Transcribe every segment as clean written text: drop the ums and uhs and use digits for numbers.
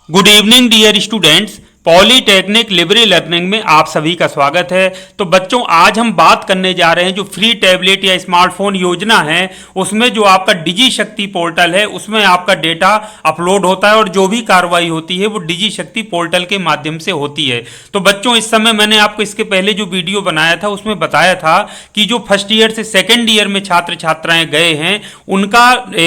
Good evening dear students. Polytechnic libre learning में आप सभी का स्वागत है। तो बच्चों, आज हम बात करने जा रहे हैं जो फ्री टैबलेट या स्मार्टफोन योजना है उसमें जो आपका डिजी शक्ति पोर्टल है उसमें आपका डेटा अपलोड होता है और जो भी कार्रवाई होती है वो डिजी शक्ति पोर्टल के माध्यम से होती है। तो बच्चों, इस समय मैंने आपको इसके पहले जो वीडियो बनाया था उसमें बताया था कि जो फर्स्ट ईयर से सेकेंड ईयर में छात्र छात्राएं गए हैं उनका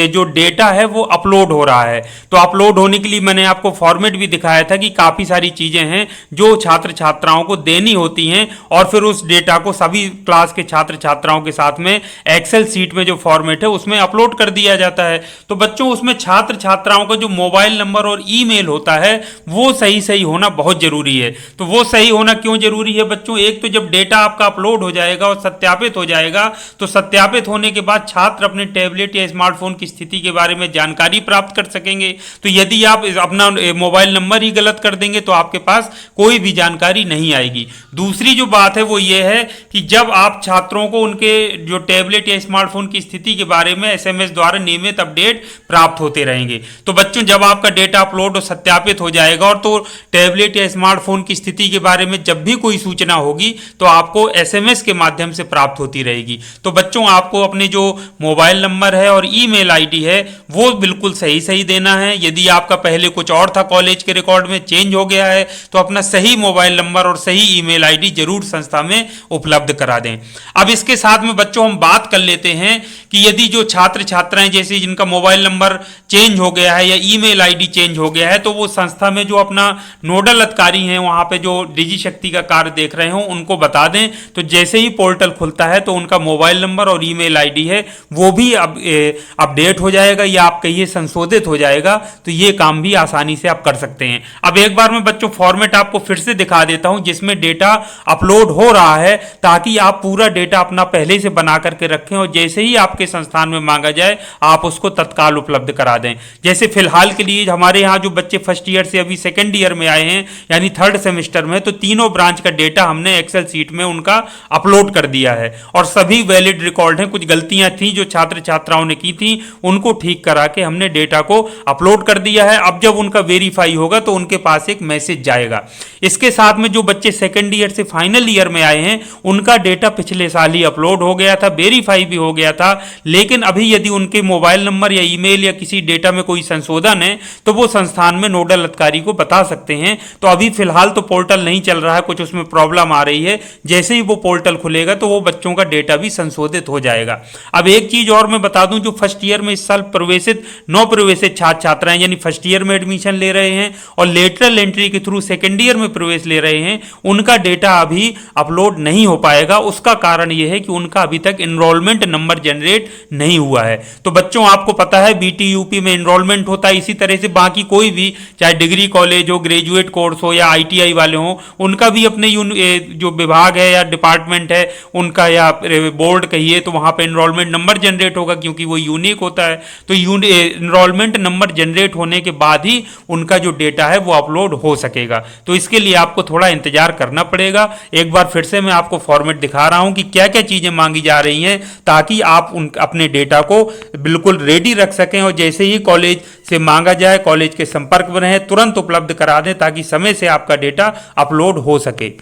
जो डेटा है वो अपलोड हो रहा है। तो अपलोड होने के लिए मैंने आपको फॉर्मेट भी दिखाया था कि काफ़ी सारी चीज़ें हैं जो छात्र छात्राओं को देनी होती हैं और फिर उस डेटा को सभी क्लास के छात्र छात्राओं के साथ में एक्सेल सीट में जो फॉर्मेट है उसमें अपलोड कर दिया जाता है। तो बच्चों, उसमें छात्र छात्राओं का जो मोबाइल नंबर और ईमेल होता है वो सही सही होना बहुत जरूरी है। तो वो सही होना क्यों जरूरी है बच्चों? एक तो जब डेटा आपका अपलोड हो जाएगा और सत्यापित हो जाएगा तो सत्यापित होने के बाद छात्र अपने टैबलेट या स्मार्टफोन की स्थिति के बारे में जानकारी प्राप्त कर सकेंगे। तो यदि आप अपना मोबाइल नंबर ही गलत कर देंगे तो आपके पास कोई भी जानकारी नहीं आएगी। दूसरी जो बात है वो ये है कि जब आप छात्रों को उनके जो टैबलेट या स्मार्टफोन की स्थिति के बारे में एसएमएस द्वारा नियमित अपडेट प्राप्त होते रहेंगे। तो बच्चों, जब आपका डेटा अपलोड और सत्यापित हो जाएगा और तो टैबलेट या स्मार्टफोन की स्थिति के बारे में जब भी कोई सूचना होगी तो आपको एसएमएस के माध्यम से प्राप्त होती रहेगी। तो बच्चों, आपको अपने जो मोबाइल नंबर है और ईमेल आईडी है वो बिल्कुल सही सही देना है। यदि आपका पहले कुछ और था, कॉलेज के रिकॉर्ड में चेंज हो गया है, तो अपना सही मोबाइल नंबर और सही ईमेल आईडी जरूर संस्था में उपलब्ध करा दें। अब इसके साथ में बच्चों हम बात कर लेते हैं कि यदि जो छात्र छात्राएं जैसे जिनका मोबाइल नंबर चेंज हो गया है या ईमेल आईडी चेंज हो गया है तो वो संस्था में जो अपना नोडल अधिकारी हैं वहां पे जो डिजी शक्ति का कार्य देख रहे हो उनको बता दें। तो जैसे ही पोर्टल खुलता है तो उनका मोबाइल नंबर और ईमेल आईडी है वो भी अपडेट हो जाएगा या आप कहिए संशोधित हो जाएगा। तो ये काम भी आसानी से आप कर सकते हैं। अब एक बार मैं बच्चों फॉर्मेट आपको फिर से दिखा देता हूं जिसमें डेटा अपलोड हो रहा है ताकि आप पूरा डेटा अपना पहले से बना करके रखें और जैसे ही आपके संस्थान में मांगा जाए आप उसको तत्काल उपलब्ध करा दें। जैसे फिलहाल के लिए हमारे यहाँ जो बच्चे फर्स्ट ईयर से अभी सेकेंड ईयर में आए हैं यानी थर्ड सेमेस्टर में, तो तीनों ब्रांच का डेटा हमने एक्सेल सीट में उनका अपलोड कर दिया है और सभी वैलिड रिकॉर्ड हैं। कुछ गलतियां थी जो छात्र छात्राओं ने की थी उनको ठीक करा के हमने डेटा को अपलोड कर दिया है। अब जब उनका वेरीफाई होगा तो उनके पास एक मैसेज जाएगा। इसके साथ में जो बच्चे सेकेंड ईयर से फाइनल ईयर में आए हैं उनका डेटा पिछले साल ही अपलोड हो गया था, वेरीफाई भी हो गया था, लेकिन अभी यदि उनके मोबाइल नंबर या ईमेल या किसी डेटा में कोई संशोधन है तो वो संस्थान में नोडल अधिकारी को बता सकते हैं। तो अभी फिलहाल तो पोर्टल नहीं चल रहा है, कुछ उसमें प्रॉब्लम आ रही है। जैसे ही वो पोर्टल खुलेगा तो वो बच्चों का डेटा भी संशोधित हो जाएगा। अब एक चीज और मैं बता दूं, जो फर्स्ट ईयर में इस साल प्रवेशित नौ प्रवेशित छात्र छात्राएं यानी फर्स्ट ईयर में एडमिशन ले रहे हैं और लेटरल एंट्री के थ्रू सेकेंड ईयर में प्रवेश ले रहे हैं, उनका डेटा अभी अपलोड नहीं हो पाएगा। उसका कारण यह है कि उनका अभी तक एनरोलमेंट नंबर जनरेट नहीं हुआ है। तो बच्चों, आपको पता है बीटीयूपी में एनरोलमेंट होता है, इसी तरह से बाकी कोई भी चाहे डिग्री कॉलेज हो, ग्रेजुएट कोर्स हो या आईटीआई वाले हो, उनका भी अपने जो विभाग है या डिपार्टमेंट है उनका या बोर्ड कहिए तो वहां पे एनरोलमेंट नंबर जनरेट होगा क्योंकि वो यूनिक होता है। तो एनरोलमेंट नंबर जनरेट होने के बाद ही उनका जो डेटा है वो अपलोड हो सकेगा। तो इसके लिए आपको थोड़ा इंतजार करना पड़ेगा। एक बार फिर से मैं आपको फॉर्मेट दिखा रहा हूं कि क्या क्या चीजें मांगी जा रही हैं ताकि आप अपने डेटा को बिल्कुल रेडी रख सकें और जैसे ही कॉलेज से मांगा जाए कॉलेज के संपर्क में रहें, तुरंत उपलब्ध करा दें ताकि समय से आपका डेटा अपलोड हो सके।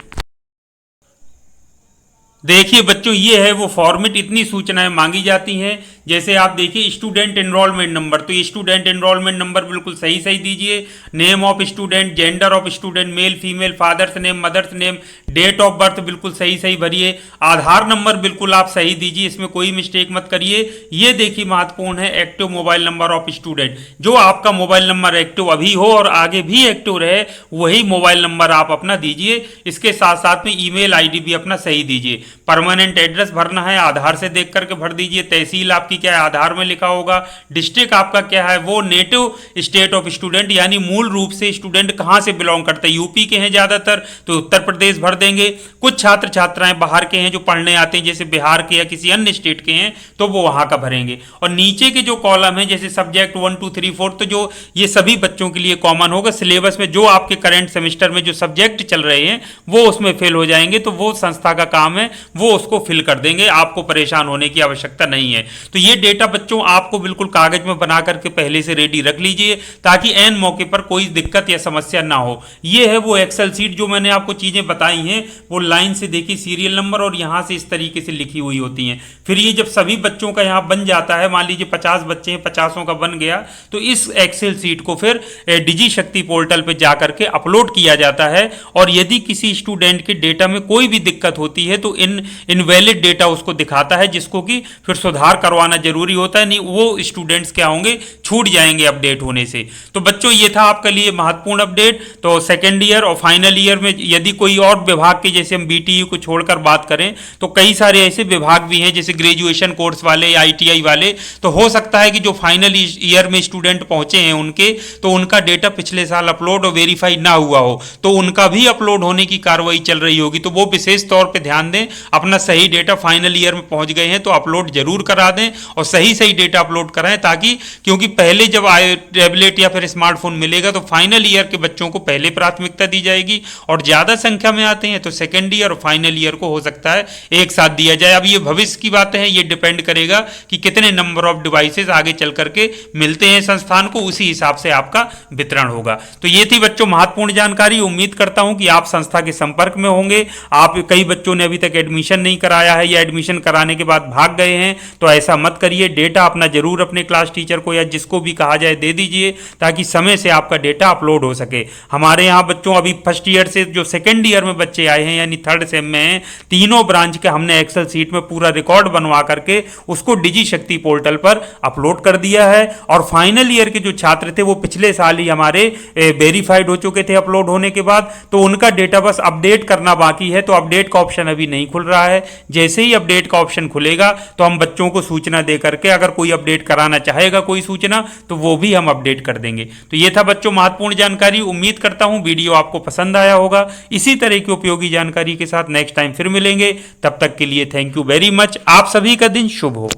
देखिए बच्चों, ये है वो फॉर्मेट, इतनी सूचनाएं मांगी जाती हैं। जैसे आप देखिए स्टूडेंट एनरोलमेंट नंबर, तो ये स्टूडेंट एनरोलमेंट नंबर बिल्कुल सही सही दीजिए। Name of student, gender of student, male female, father's name, mother's name, date of birth बिल्कुल सही सही भरिए। आधार नंबर बिल्कुल आप सही दीजिए, इसमें कोई मिस्टेक मत करिए। ये देखिए महत्वपूर्ण है, active mobile number of student. जो आपका मोबाइल नंबर एक्टिव अभी हो और आगे भी एक्टिव रहे वही मोबाइल नंबर आप अपना दीजिए। इसके साथ साथ में ईमेल आईडी भी अपना सही दीजिए। परमानेंट एड्रेस भरना है, आधार से देख करके भर दीजिए। तहसील आपकी क्या है, आधार में लिखा होगा। डिस्ट्रिक्ट आपका क्या है, वो नेटिव स्टेट ऑफ स्टूडेंट यानी मूल रूप से स्टूडेंट कहां से बिलोंग करते हैं। यूपी के हैं ज्यादातर तो उत्तर प्रदेश भर देंगे। कुछ छात्र छात्राएं बाहर के हैं जो पढ़ने आते हैं जैसे बिहार के या किसी अन्य स्टेट के हैं तो वो वहां का भरेंगे। और नीचे के जो कॉलम है जैसे सब्जेक्ट 1 2 3 4, तो जो ये सभी बच्चों के लिए कॉमन होगा। सिलेबस में जो आपके करंट सेमेस्टर में जो सब्जेक्ट चल रहे हैं वो उसमें फेल हो जाएंगे तो वो संस्था का काम है वो उसको फिल कर देंगे, आपको परेशान होने की आवश्यकता नहीं है। तो ये डेटा बच्चों आपको बिल्कुल कागज में बना करके पहले से रेडी रख लीजिए, ताकि एन मौके पर कोई दिक्कत या समस्या ना हो। ये है वो एक्सेल सीट जो मैंने आपको चीजें बताई हैं, वो लाइन से देखिए सीरियल नंबर और यहां से इस तरीके से लिखी हुई होती हैं। फिर ये जब सभी बच्चों का यहां बन जाता है, मान लीजिए 50 बच्चे हैं, 50 का बन गया, तो इस एक्सेल सीट को फिर डिजी शक्ति पोर्टल पे जाकर के अपलोड किया जाता है। और यदि किसी स्टूडेंट के डेटा में कोई भी दिक्कत होती है तो इनवैलिड डेटा उसको दिखाता है, जिसको कि फिर सुधार करवाना जरूरी होता है, नहीं वो स्टूडेंट्स क्या होंगे, छूट जाएंगे अपडेट होने से। तो बच्चों ये था आपके लिए महत्वपूर्ण अपडेट। तो सेकेंड ईयर और फाइनल ईयर में यदि कोई और विभाग के, जैसे हम बीटीयू को छोड़कर बात करें, तो कई सारे ऐसे विभाग भी हैं जैसे ग्रेजुएशन कोर्स वाले या आईटीआई वाले, तो हो सकता है कि जो फाइनल ईयर में स्टूडेंट पहुंचे हैं उनके, तो उनका डेटा पिछले साल अपलोड और वेरीफाई ना हुआ हो, तो उनका भी अपलोड होने की कार्रवाई चल रही होगी। तो वो विशेष तौर पे ध्यान दें, अपना सही डेटा फाइनल ईयर में पहुंच गए हैं तो अपलोड जरूर करा दें और सही डेटा अपलोड कराएं, ताकि क्योंकि पहले जब टैबलेट या फिर स्मार्टफोन मिलेगा तो फाइनल ईयर के बच्चों को पहले प्राथमिकता दी जाएगी, और ज्यादा संख्या में आते हैं तो सेकेंड ईयर और फाइनल ईयर को हो सकता है एक साथ दिया जाए। अब ये भविष्य की बातें हैं, ये डिपेंड करेगा कि कितने नंबर ऑफ डिवाइसेस आगे चल करके मिलते हैं संस्थान को, उसी हिसाब से आपका वितरण होगा। तो ये थी बच्चों महत्वपूर्ण जानकारी। उम्मीद करता हूं कि आप संस्था के संपर्क में होंगे। आप कई बच्चों ने अभी तक एडमिशन नहीं कराया है या एडमिशन कराने के बाद भाग गए हैं, तो ऐसा मत करिए। डेटा अपना जरूर अपने क्लास टीचर को या जिसको भी कहा जाए दे दीजिए, ताकि समय से आपका डेटा अपलोड हो सके। हमारे यहाँ बच्चों अभी फर्स्ट ईयर से जो सेकेंड ईयर में बच्चे आए हैं, यानी थर्ड सेम में हैं, तीनों ब्रांच के हमने एक्सेल सीट में पूरा रिकॉर्ड बनवा करके उसको डिजी शक्ति पोर्टल पर अपलोड कर दिया है। और फाइनल ईयर के जो छात्र थे वो पिछले साल ही हमारे वेरीफाइड हो चुके थे अपलोड होने के बाद, तो उनका डेटा बस अपडेट करना बाकी है। तो अपडेट का ऑप्शन अभी नहीं खुल रहा है, जैसे ही अपडेट का ऑप्शन खुलेगा तो हम बच्चों को सूचना दे करके, अगर कोई अपडेट कराना चाहेगा कोई सूचना, तो वो भी हम अपडेट कर देंगे। तो ये था बच्चों महत्वपूर्ण जानकारी। उम्मीद करता हूं वीडियो आपको पसंद आया होगा। इसी तरह की उपयोगी जानकारी के साथ नेक्स्ट टाइम फिर मिलेंगे। तब तक के लिए थैंक यू वेरी मच। आप सभी का दिन शुभ हो।